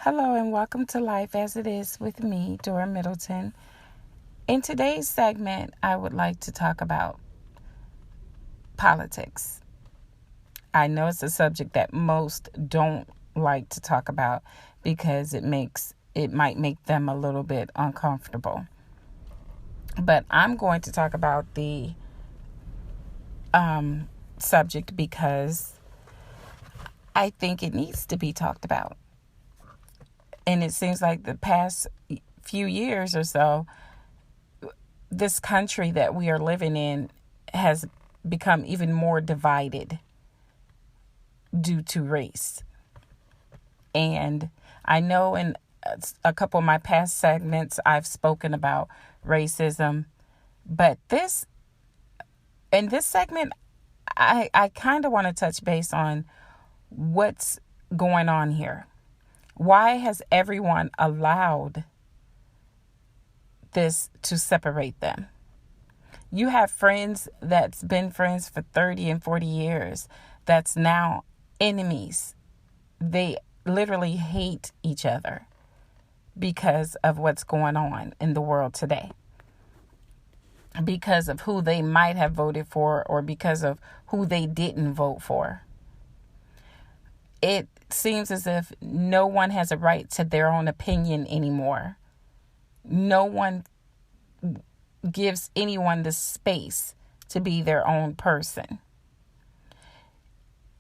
Hello and welcome to Life as It Is with me, Dora Middleton. In today's segment, I would like to talk about politics. I know it's a subject that most don't like to talk about because it might make them a little bit uncomfortable. But I'm going to talk about the subject because I think it needs to be talked about. And it seems like the past few years or so, this country that we are living in has become even more divided due to race. And I know in a couple of my past segments, I've spoken about racism. But in this segment, I kind of want to touch base on what's going on here. Why has everyone allowed this to separate them? You have friends that's been friends for 30 and 40 years that's now enemies. They literally hate each other because of what's going on in the world today. Because of who they might have voted for or because of who they didn't vote for. It seems as if no one has a right to their own opinion anymore. No one gives anyone the space to be their own person.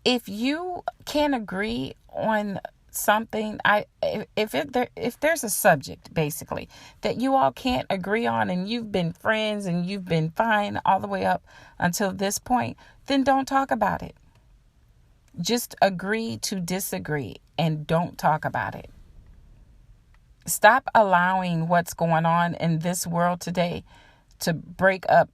If you can't agree on something, if there's a subject basically that you all can't agree on and you've been friends and you've been fine all the way up until this point, then don't talk about it. Just agree to disagree and don't talk about it. Stop allowing what's going on in this world today to break up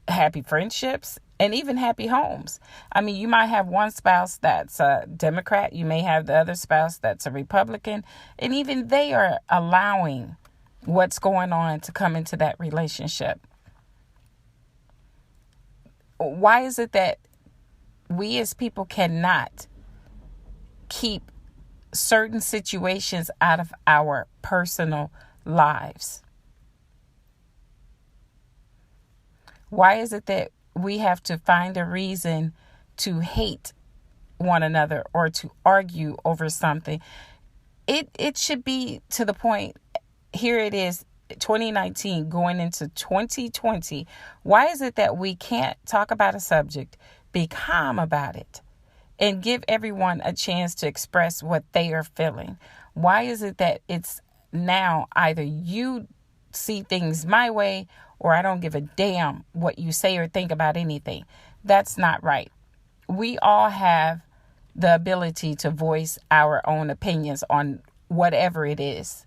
happy friendships and even happy homes. I mean, you might have one spouse that's a Democrat. You may have the other spouse that's a Republican. And even they are allowing what's going on to come into that relationship. Why is it that we as people cannot keep certain situations out of our personal lives? Why is it that we have to find a reason to hate one another or to argue over something? It should be to the point, here it is, 2019 going into 2020. Why is it that we can't talk about a subject, be calm about it, and give everyone a chance to express what they are feeling? Why is it that it's now either you see things my way or I don't give a damn what you say or think about anything? That's not right. We all have the ability to voice our own opinions on whatever it is.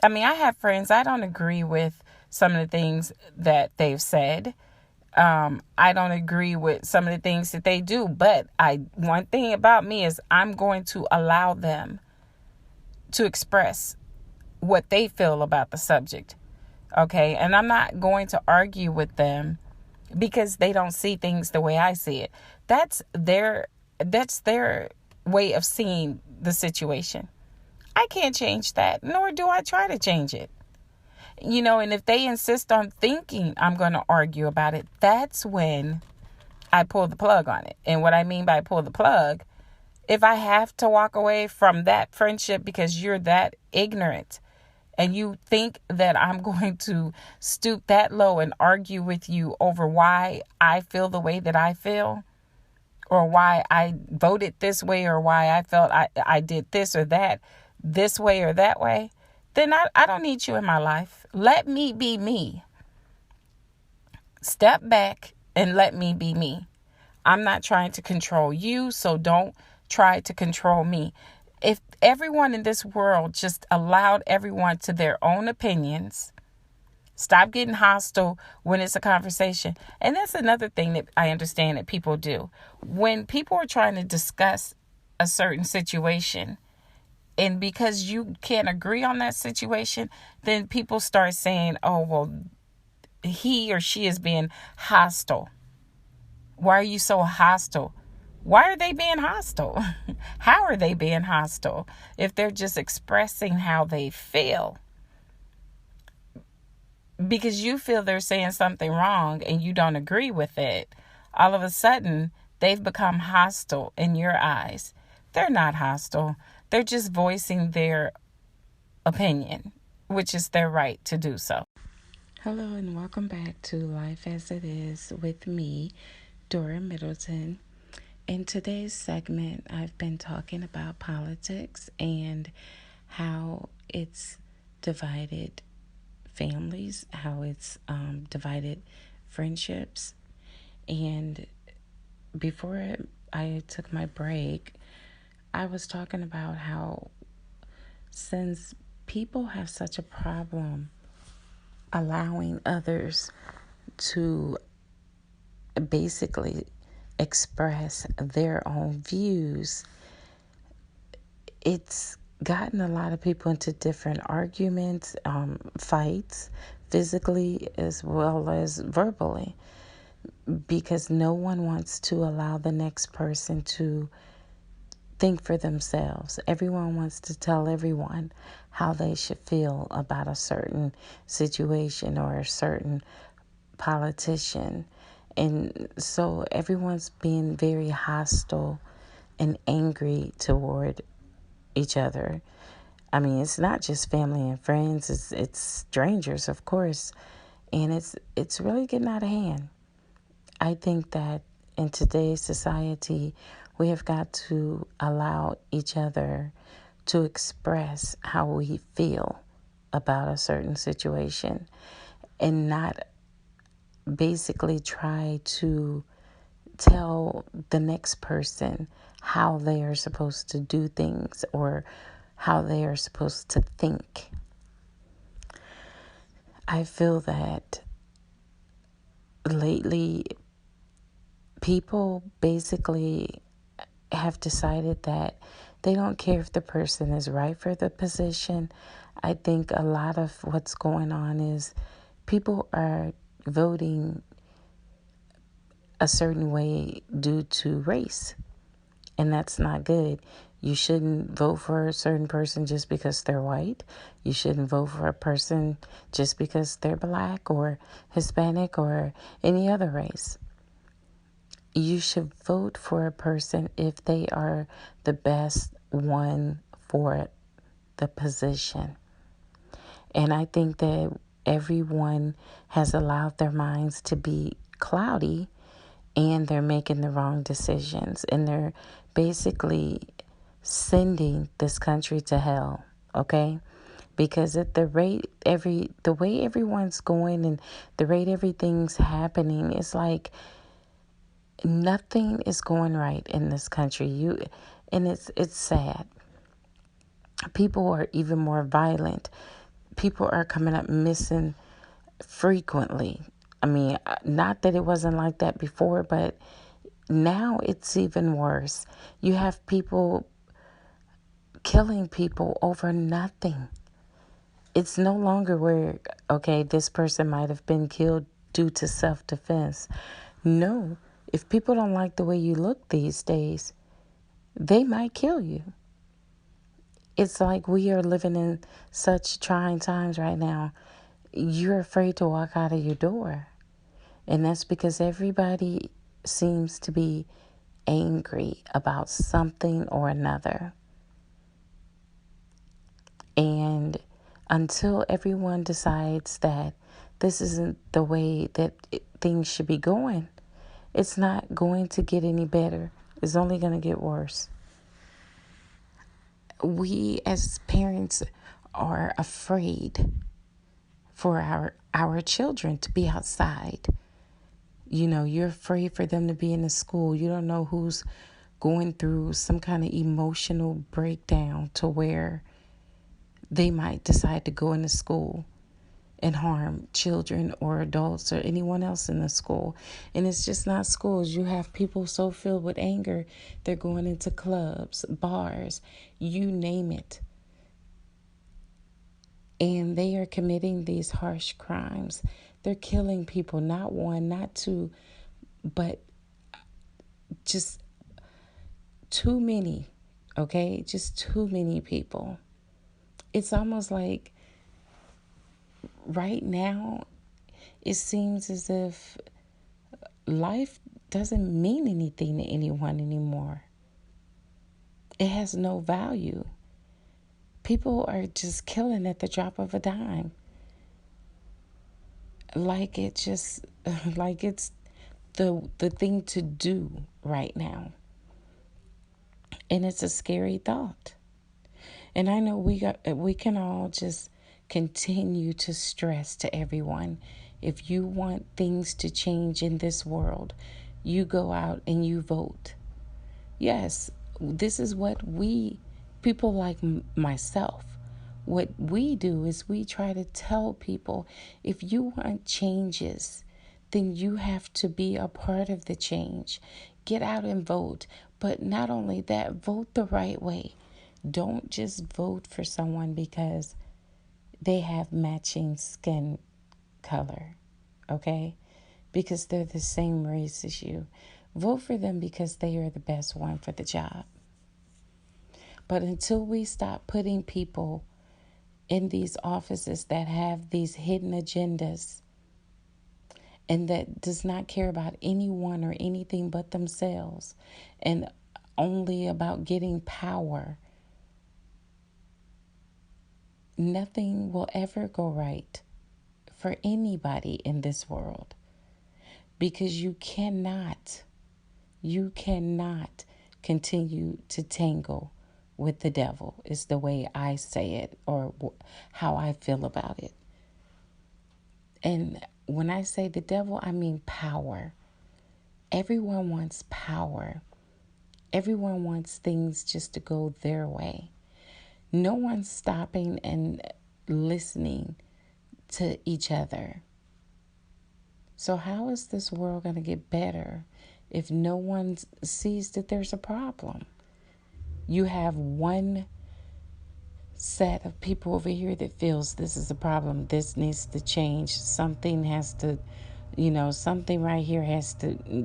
I mean, I have friends, I don't agree with some of the things that they've said. I don't agree with some of the things that they do, but one thing about me is I'm going to allow them to express what they feel about the subject. Okay. And I'm not going to argue with them because they don't see things the way I see it. That's their way of seeing the situation. I can't change that, nor do I try to change it. And if they insist on thinking I'm going to argue about it, that's when I pull the plug on it. And what I mean by pull the plug, if I have to walk away from that friendship because you're that ignorant and you think that I'm going to stoop that low and argue with you over why I feel the way that I feel, or why I voted this way, or why I felt I did this or that, this way or that way, then I don't need you in my life. Let me be me. Step back and let me be me. I'm not trying to control you, so don't try to control me. If everyone in this world just allowed everyone to their own opinions, stop getting hostile when it's a conversation. And that's another thing that I understand that people do. When people are trying to discuss a certain situation, and because you can't agree on that situation, then people start saying, oh, well, he or she is being hostile. Why are you so hostile? Why are they being hostile? How are they being hostile if they're just expressing how they feel? Because you feel they're saying something wrong and you don't agree with it, all of a sudden they've become hostile in your eyes. They're not hostile. They're just voicing their opinion, which is their right to do so. Hello and welcome back to Life as It Is with me, Dora Middleton. In today's segment, I've been talking about politics and how it's divided families, how it's divided friendships. And before I took my break, I was talking about how since people have such a problem allowing others to basically express their own views, it's gotten a lot of people into different arguments, fights, physically as well as verbally, because no one wants to allow the next person to think for themselves. Everyone wants to tell everyone how they should feel about a certain situation or a certain politician. And so everyone's being very hostile and angry toward each other. I mean, it's not just family and friends, it's strangers, of course. And it's really getting out of hand. I think that in today's society, we have got to allow each other to express how we feel about a certain situation and not basically try to tell the next person how they are supposed to do things or how they are supposed to think. I feel that lately people basically have decided that they don't care if the person is right for the position. I think a lot of what's going on is people are voting a certain way due to race, and that's not good. You shouldn't vote for a certain person just because they're white. You shouldn't vote for a person just because they're black or Hispanic or any other race. You should vote for a person if they are the best one for the position. And I think that everyone has allowed their minds to be cloudy and they're making the wrong decisions. And they're basically sending this country to hell, okay? Because at the way everyone's going and the rate everything's happening, it's like nothing is going right in this country. And it's sad. People are even more violent. People are coming up missing frequently. I mean, not that it wasn't like that before, but now it's even worse. You have people killing people over nothing. It's no longer where, okay, this person might have been killed due to self-defense. No, if people don't like the way you look these days, they might kill you. It's like we are living in such trying times right now. You're afraid to walk out of your door. And that's because everybody seems to be angry about something or another. And until everyone decides that this isn't the way that things should be going, it's not going to get any better. It's only going to get worse. We as parents are afraid for our children to be outside. You know, you're afraid for them to be in the school. You don't know who's going through some kind of emotional breakdown to where they might decide to go into school and harm children or adults or anyone else in the school. And it's just not schools. You have people so filled with anger, they're going into clubs, bars, you name it. And they are committing these harsh crimes. They're killing people, not one, not two, but just too many, okay? Just too many people. It's almost like right now, it seems as if life doesn't mean anything to anyone anymore. It has no value. People are just killing at the drop of a dime. Like it just, like it's the thing to do right now. And it's a scary thought. And I know we can all just continue to stress to everyone. If you want things to change in this world, you go out and you vote. Yes, this is what people like myself, what we do is we try to tell people, if you want changes, then you have to be a part of the change. Get out and vote. But not only that, vote the right way. Don't just vote for someone because they have matching skin color, okay? Because they're the same race as you. Vote for them because they are the best one for the job. But until we stop putting people in these offices that have these hidden agendas and that does not care about anyone or anything but themselves and only about getting power, nothing will ever go right for anybody in this world. Because you cannot continue to tangle with the devil, is the way I say it, or how I feel about it. And when I say the devil, I mean power. Everyone wants power. Everyone wants things just to go their way. No one's stopping and listening to each other. So how is this world going to get better if no one sees that there's a problem? You have one set of people over here that feels this is a problem, this needs to change, something has to, something right here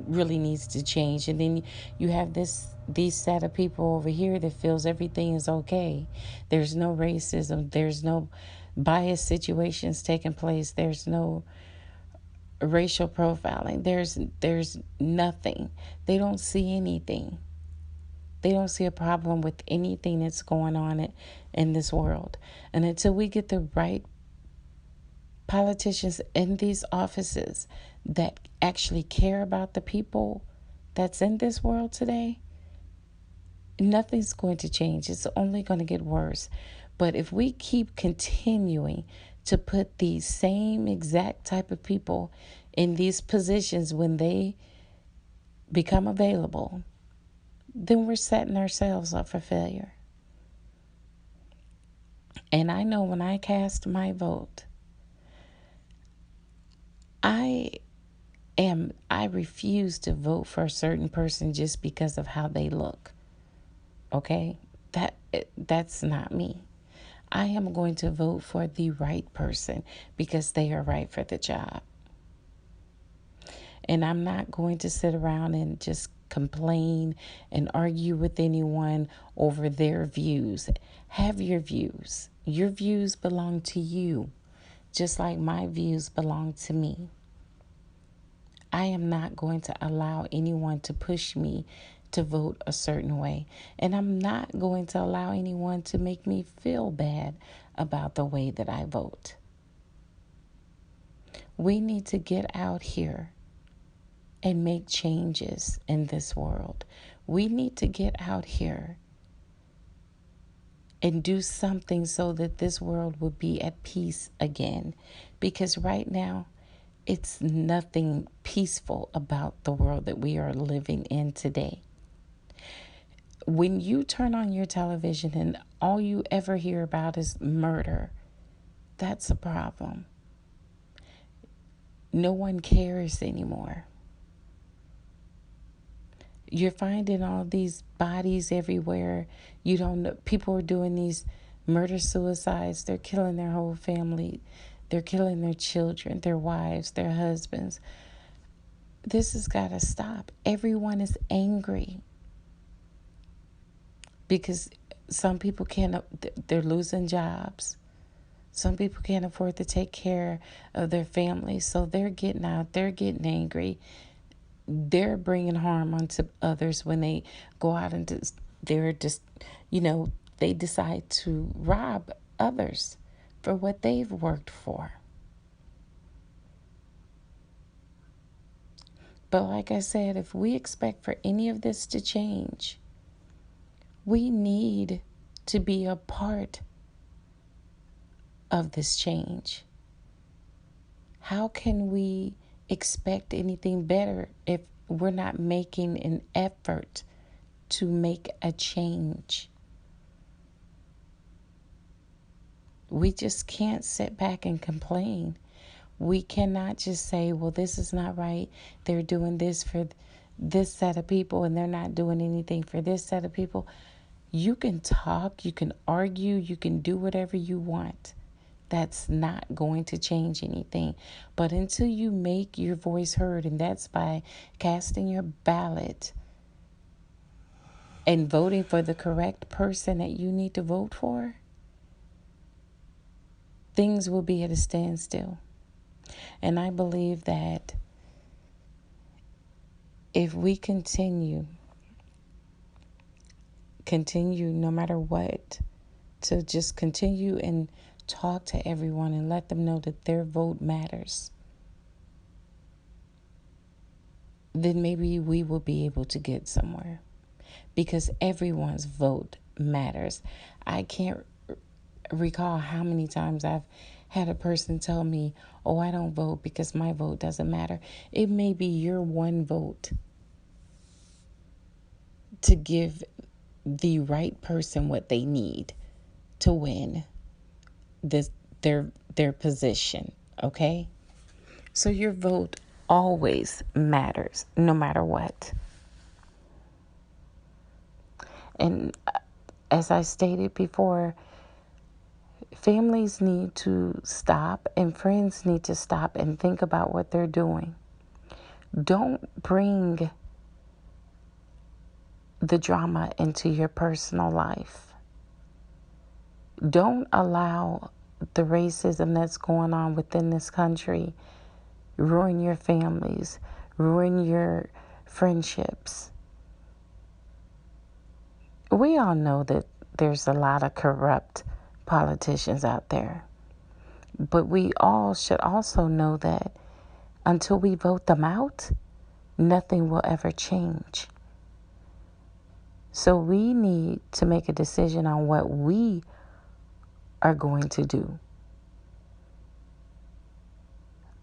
really needs to change. And then you have these set of people over here that feels everything is okay. There's no racism, there's no bias situations taking place, there's no racial profiling, there's nothing. They don't see anything. They don't see a problem with anything that's going on in this world. And until we get the right politicians in these offices that actually care about the people that's in this world today, nothing's going to change. It's only going to get worse. But if we keep continuing to put these same exact type of people in these positions when they become available, then we're setting ourselves up for failure. And I know when I cast my vote, I refuse to vote for a certain person just because of how they look. Okay? That's not me. I am going to vote for the right person because they are right for the job. And I'm not going to sit around and just complain and argue with anyone over their views. Have your views. Your views belong to you, just like my views belong to me. I am not going to allow anyone to push me to vote a certain way. And I'm not going to allow anyone to make me feel bad about the way that I vote. We need to get out here and make changes in this world. We need to get out here and do something so that this world will be at peace again. Because right now, it's nothing peaceful about the world that we are living in today. When you turn on your television and all you ever hear about is murder, that's a problem. No one cares anymore. You're finding all these bodies everywhere. You don't know. People are doing these murder-suicides. They're killing their whole family. They're killing their children, their wives, their husbands. This has got to stop. Everyone is angry. because some people can't, they're losing jobs. Some people can't afford to take care of their families, so they're getting out, they're getting angry, they're bringing harm onto others when they go out and they're just, they decide to rob others for what they've worked for. But like I said, if we expect for any of this to change, we need to be a part of this change. How can we expect anything better if we're not making an effort to make a change? We just can't sit back and complain. We cannot just say, well, this is not right. They're doing this for this set of people and they're not doing anything for this set of people. You can talk, you can argue, you can do whatever you want. That's not going to change anything. But until you make your voice heard, and that's by casting your ballot and voting for the correct person that you need to vote for, things will be at a standstill. And I believe that if we continue no matter what, to just continue and talk to everyone and let them know that their vote matters, then maybe we will be able to get somewhere, because everyone's vote matters. I can't recall how many times I've had a person tell me, oh, I don't vote because my vote doesn't matter. It may be your one vote to give the right person what they need to win their position, okay? So your vote always matters, no matter what. And as I stated before, families need to stop and friends need to stop and think about what they're doing. Don't bring the drama into your personal life. Don't allow the racism that's going on within this country ruin your families, ruin your friendships. We all know that there's a lot of corrupt politicians out there. But we all should also know that until we vote them out, nothing will ever change. So we need to make a decision on what we are going to do.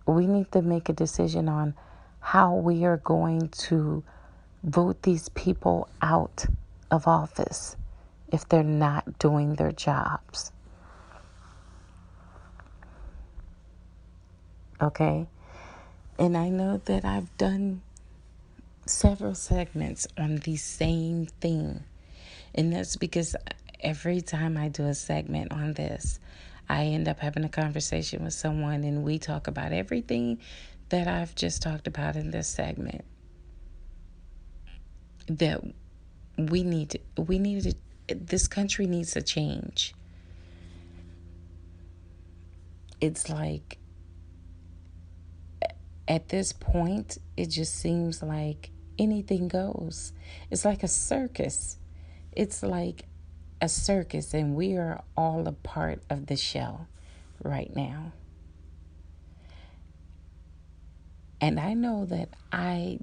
We need to make a decision on how we are going to vote these people out of office if they're not doing their jobs. Okay? And I know that I've done several segments on the same thing. And that's because every time I do a segment on this, I end up having a conversation with someone and we talk about everything that I've just talked about in this segment. That this country needs a change. It's like, at this point, it just seems like anything goes. It's like a circus. It's like a circus, and we are all a part of the show right now. And I know that I'm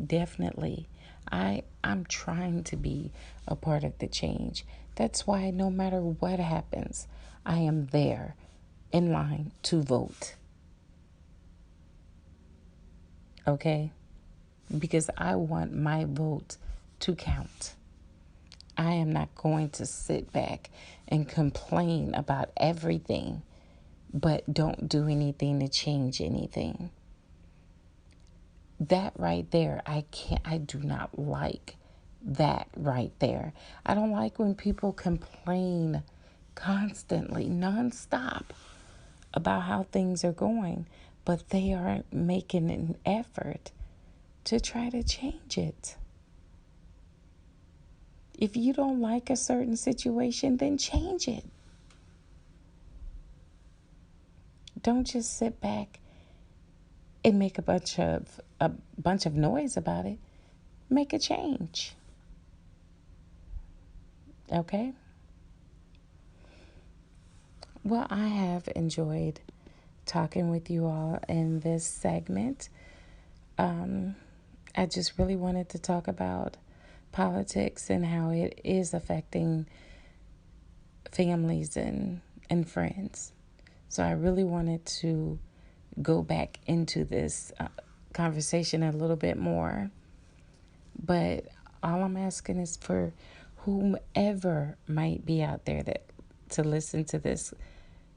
trying to be a part of the change. That's why no matter what happens, I am there in line to vote. Okay? Because I want my vote to count. I am not going to sit back and complain about everything, but don't do anything to change anything. That right there, I do not like that right there. I don't like when people complain constantly, nonstop, about how things are going, but they aren't making an effort to try to change it. If you don't like a certain situation, then change it. Don't just sit back and make a bunch of noise about it. Make a change. Okay? Well, I have enjoyed talking with you all in this segment. Um, I just really wanted to talk about politics and how it is affecting families and friends. So I really wanted to go back into this conversation a little bit more. But all I'm asking is for whomever might be out there that to listen to this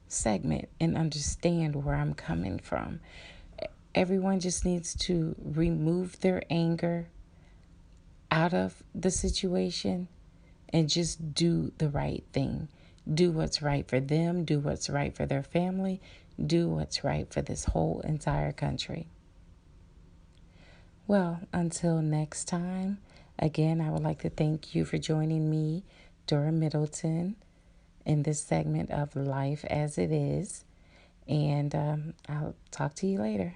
segment and understand where I'm coming from. Everyone just needs to remove their anger out of the situation and just do the right thing. Do what's right for them, do what's right for their family, do what's right for this whole entire country. Well, until next time, again, I would like to thank you for joining me, Dora Middleton, in this segment of Life as It Is. And I'll talk to you later.